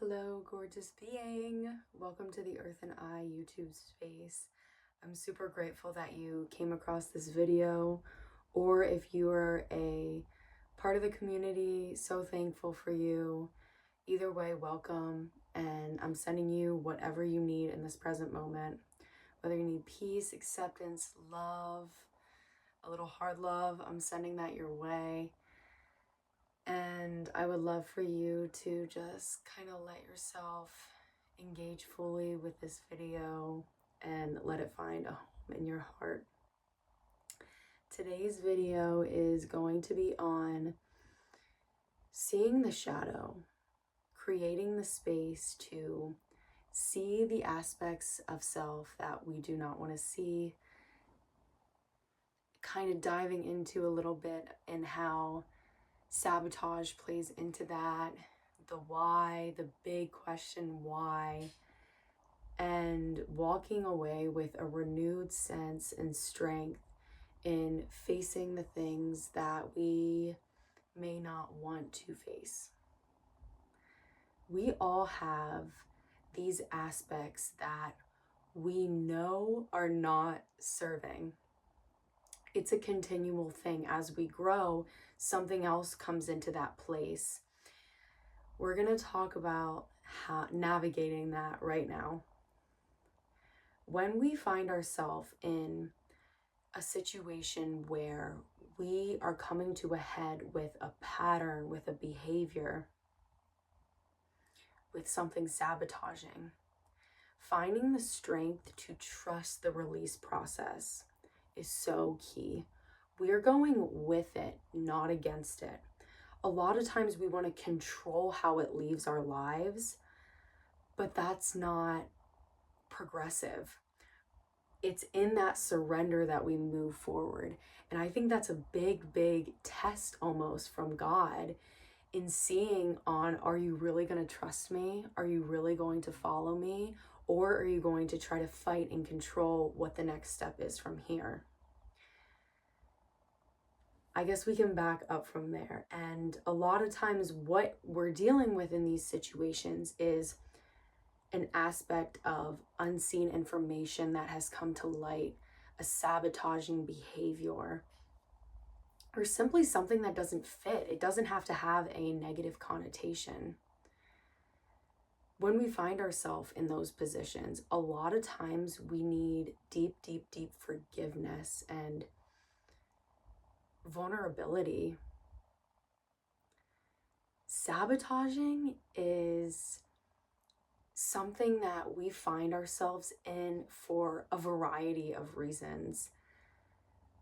Hello, gorgeous being. Welcome to the Earth and I YouTube space. I'm super grateful that you came across this video, or if you are a part of the community, so thankful for you. Either way, welcome, and I'm sending you whatever you need in this present moment. Whether you need peace, acceptance, love, a little hard love, I'm sending that your way. And I would love for you to just kind of let yourself engage fully with this video and let it find a home in your heart. Today's video is going to be on seeing the shadow, creating the space to see the aspects of self that we do not want to see, kind of diving into a little bit in how sabotage plays into that, the why, the big question why, and walking away with a renewed sense and strength in facing the things that we may not want to face. We all have these aspects that we know are not serving. It's a continual thing. As we grow, something else comes into that place. We're going to talk about how navigating that right now. When we find ourselves in a situation where we are coming to a head with a pattern, with a behavior, with something sabotaging, finding the strength to trust the release process is so key. We are going with it, not against it. A lot of times we want to control how it leaves our lives, but that's not progressive. It's in that surrender that we move forward. And I think that's a big, big test almost from God in seeing on, are you really going to trust me? Are you really going to follow me? Or are you going to try to fight and control what the next step is from here? I guess we can back up from there. And a lot of times what we're dealing with in these situations is an aspect of unseen information that has come to light, a sabotaging behavior, or simply something that doesn't fit. It doesn't have to have a negative connotation. When we find ourselves in those positions, a lot of times we need deep, deep, deep forgiveness and vulnerability. Sabotaging is something that we find ourselves in for a variety of reasons.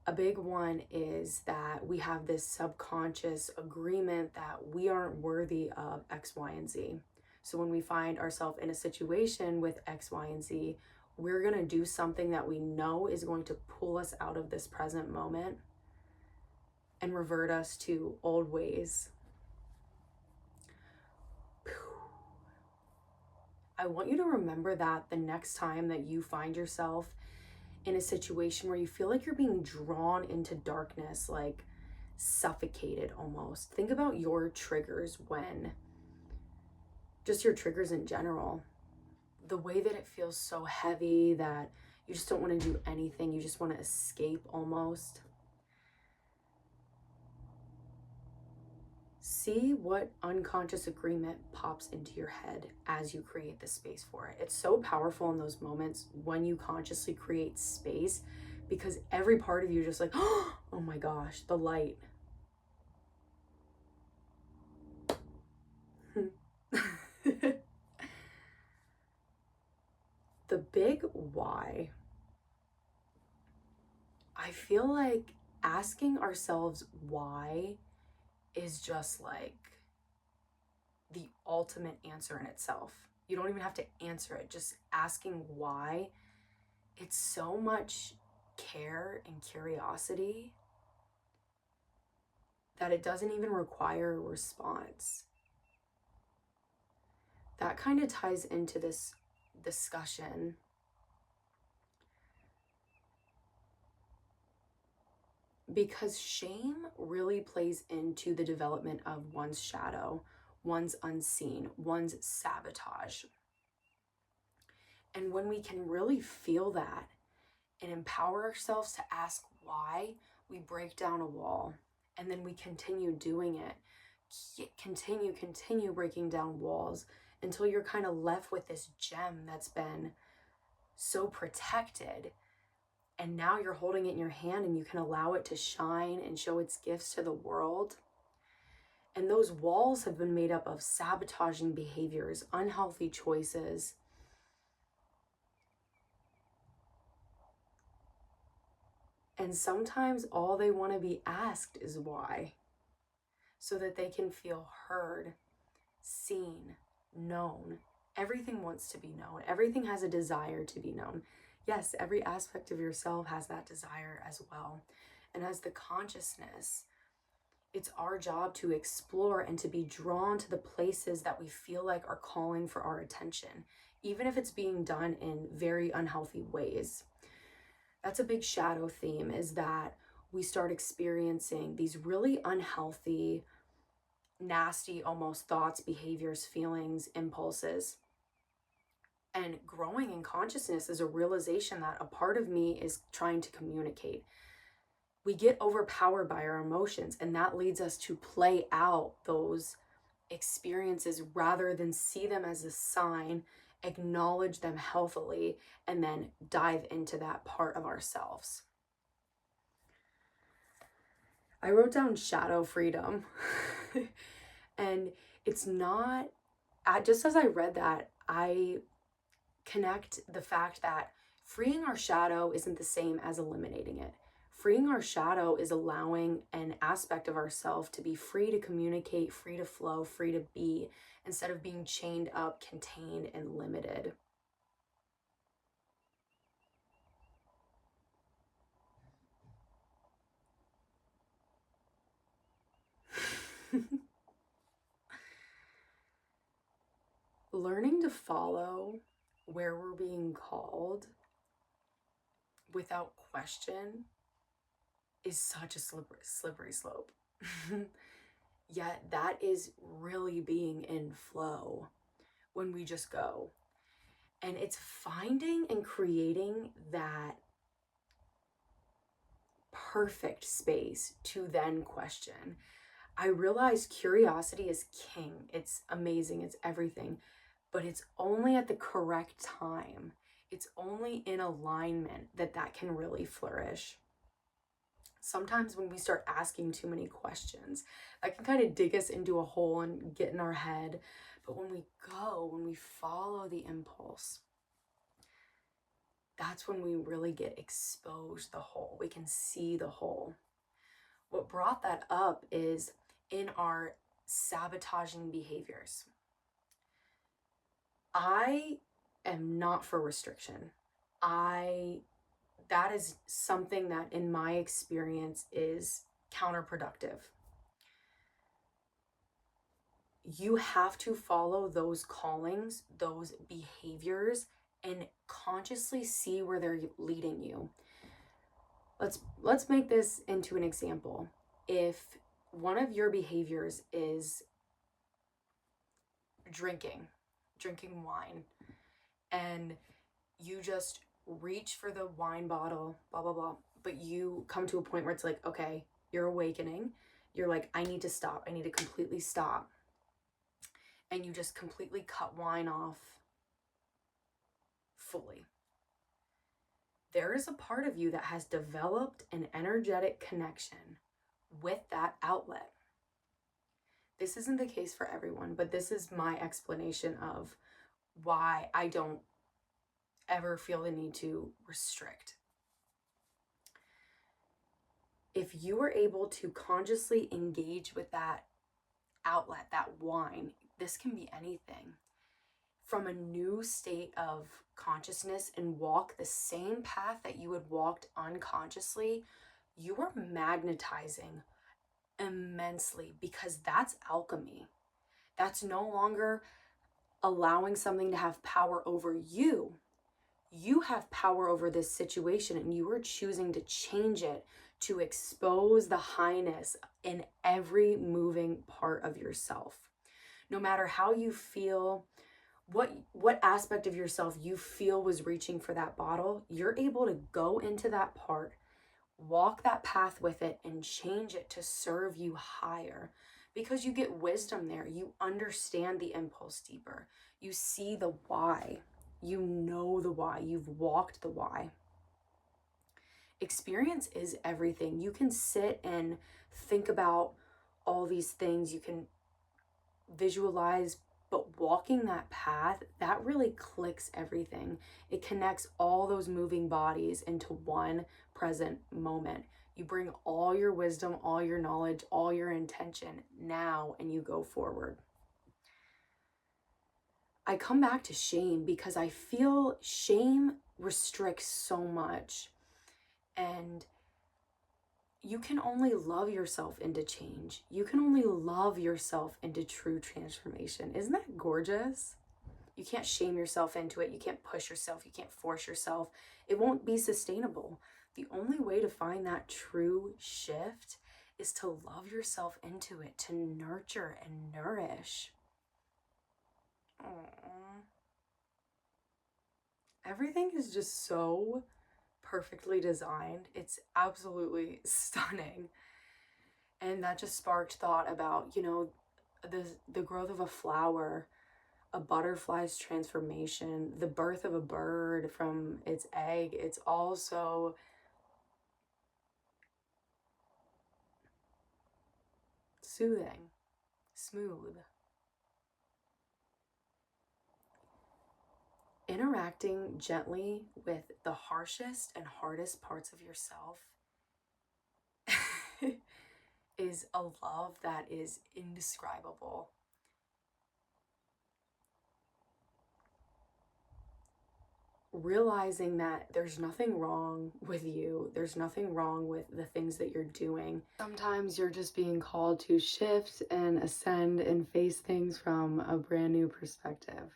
A big one is that we have this subconscious agreement that we aren't worthy of X, Y, and Z. So when we find ourselves in a situation with X, Y, and Z, we're going to do something that we know is going to pull us out of this present moment and revert us to old ways. I want you to remember that the next time that you find yourself in a situation where you feel like you're being drawn into darkness, like suffocated almost. Think about your triggers just your triggers in general. The way that it feels so heavy that you just don't want to do anything. You just want to escape almost. See what unconscious agreement pops into your head as you create the space for it. It's so powerful in those moments when you consciously create space, because every part of you just like, oh my gosh, the light. The big why. I feel like asking ourselves why is just like the ultimate answer in itself. You don't even have to answer it, just asking why. It's so much care and curiosity that it doesn't even require a response. That kind of ties into this discussion. Because shame really plays into the development of one's shadow. one's unseen, one's sabotage. And when we can really feel that and empower ourselves to ask why, we break down a wall, and then we continue doing it. Continue breaking down walls until you're kind of left with this gem that's been so protected. And now you're holding it in your hand and you can allow it to shine and show its gifts to the world. And those walls have been made up of sabotaging behaviors, unhealthy choices. And sometimes all they want to be asked is why, so that they can feel heard, seen, known. Everything wants to be known. Everything has a desire to be known. Yes, every aspect of yourself has that desire as well. And as the consciousness, it's our job to explore and to be drawn to the places that we feel like are calling for our attention, even if it's being done in very unhealthy ways. That's a big shadow theme, is that we start experiencing these really unhealthy, nasty, almost thoughts, behaviors, feelings, impulses. And growing in consciousness is a realization that a part of me is trying to communicate. We get overpowered by our emotions, and that leads us to play out those experiences rather than see them as a sign, acknowledge them healthily, and then dive into that part of ourselves. I wrote down shadow freedom. And it's not, just as I read that, I connect the fact that freeing our shadow isn't the same as eliminating it. Freeing our shadow is allowing an aspect of ourselves to be free to communicate, free to flow, free to be, instead of being chained up, contained, and limited. Learning to follow where we're being called without question is such a slippery slope. Yet that is really being in flow when we just go. And it's finding and creating that perfect space to then question. I realize curiosity is king. It's amazing. It's everything. But it's only at the correct time. It's only in alignment that can really flourish. Sometimes when we start asking too many questions, that can kind of dig us into a hole and get in our head. But when we follow the impulse, that's when we really get exposed the whole. We can see the whole. What brought that up is in our sabotaging behaviors. I am not for restriction. That is something that in my experience is counterproductive. You have to follow those callings, those behaviors, and consciously see where they're leading you. Let's make this into an example. If one of your behaviors is drinking wine, and you just reach for the wine bottle, blah, blah, blah, but you come to a point where it's like, okay, you're awakening. You're like, I need to stop. I need to completely stop. And you just completely cut wine off fully. There is a part of you that has developed an energetic connection with that outlet. This isn't the case for everyone, but this is my explanation of why I don't ever feel the need to restrict. If you are able to consciously engage with that outlet, that wine, this can be anything, from a new state of consciousness and walk the same path that you had walked unconsciously, you are magnetizing immensely, because that's alchemy. That's no longer allowing something to have power over you. You have power over this situation, and you are choosing to change it to expose the highness in every moving part of yourself. No matter how you feel, what aspect of yourself you feel was reaching for that bottle, you're able to go into that part, walk that path with it, and change it to serve you higher, because you get wisdom there. You understand the impulse deeper. You see the why. You know the why. You've walked the why. Experience is everything. You can sit and think about all these things. You can visualize, but walking that path, that really clicks everything. It connects all those moving bodies into one present moment. You bring all your wisdom, all your knowledge, all your intention now, and you go forward. I come back to shame because I feel shame restricts so much, and you can only love yourself into change. You can only love yourself into true transformation. Isn't that gorgeous? You can't shame yourself into it. You can't push yourself. You can't force yourself. It won't be sustainable. The only way to find that true shift is to love yourself into it, to nurture and nourish. Aww. Everything is just so perfectly designed. It's absolutely stunning. And that just sparked thought about, the growth of a flower, a butterfly's transformation, the birth of a bird from its egg. It's also soothing, smooth. Interacting gently with the harshest and hardest parts of yourself is a love that is indescribable. Realizing that there's nothing wrong with you, there's nothing wrong with the things that you're doing. Sometimes you're just being called to shift and ascend and face things from a brand new perspective.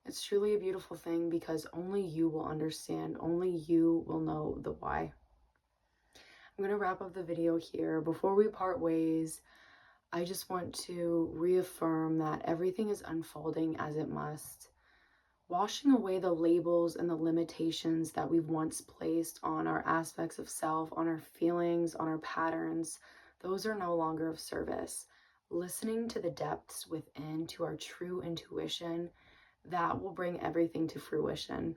It's truly a beautiful thing because only you will understand, only you will know the why. I'm going to wrap up the video here. Before we part ways, I just want to reaffirm that everything is unfolding as it must. Washing away the labels and the limitations that we've once placed on our aspects of self, on our feelings, on our patterns, those are no longer of service. Listening to the depths within, to our true intuition, that will bring everything to fruition.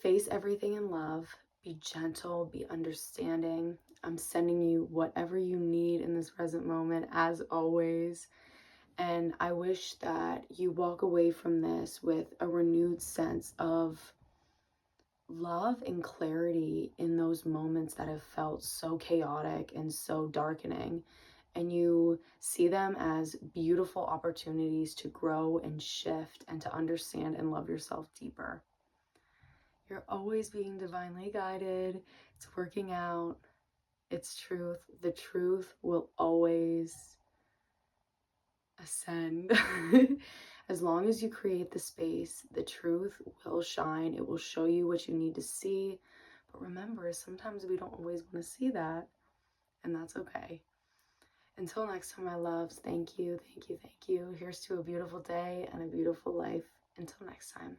Face everything in love. Be gentle, be understanding. I'm sending you whatever you need in this present moment, as always. And I wish that you walk away from this with a renewed sense of love and clarity in those moments that have felt so chaotic and so darkening. And you see them as beautiful opportunities to grow and shift and to understand and love yourself deeper. You're always being divinely guided. It's working out. It's truth. The truth will always ascend. As long as you create the space, the truth will shine. It will show you what you need to see. But remember, sometimes we don't always want to see that, and that's okay. Until next time, my loves, thank you, thank you, thank you. Here's to a beautiful day and a beautiful life. Until next time.